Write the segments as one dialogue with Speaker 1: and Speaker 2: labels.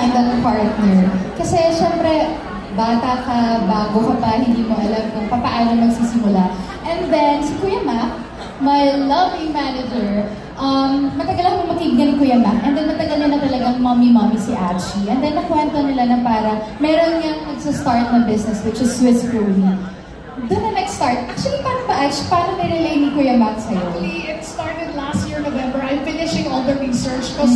Speaker 1: find that partner. Kasi syempre, bata ka, bago ka pa, hindi mo alam kung paano magsisimula. And then, si Kuya Mac, my lovely manager, matagal ako makikita ni Kuya Mac, and then matagal niya na talagang mommy si Achi. And then nakwento nila na para meron niyang nagsa-start na business, which is Swiss Rolley. Doon na nag-start. Actually, paano ba, Achi? Paano nirelay ni Kuya Mac sa'yo?
Speaker 2: Actually, it started last year, November. I'm finishing all the research because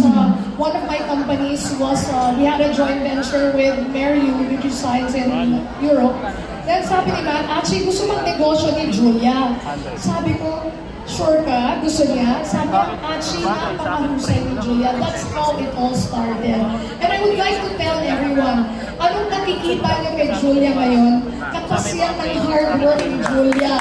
Speaker 2: one of my companies was, we had a joint venture with Meriu, which is science in Europe. Then sabi ni Matt, actually gusto mag-negosyo ni Julia. Sabi ko, sure ka? Gusto niya? Sabi ko, actually, napakahusay ni Julia. That's how it all started. And I would like to tell everyone, anong nakikita niyo kay Julia ngayon? Kakasiyan ng hard work ni Julia.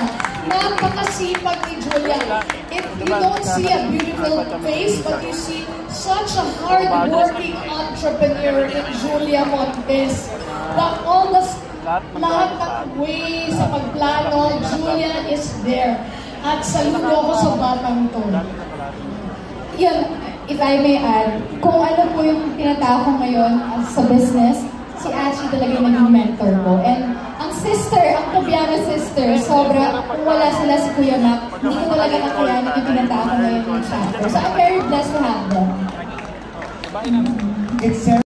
Speaker 2: Napakasipag ni Julia. If you don't see a beautiful face, but you see such a hard-working entrepreneur in Julia Montes. Lahat ng way sa pagplano, Julia is there. At saludo ako sa batang to.
Speaker 1: Yun, if I may add, kung ano po yung tinatao ko ngayon sa business, si Achi talaga yung naging mentor ko. And ang sister, ang Tobiano sister, sobra, kung wala sila si Kuya Mac, hindi ko talaga nakayanin yung tinatao ko ngayon yung chapter. So I'm very blessed to have them.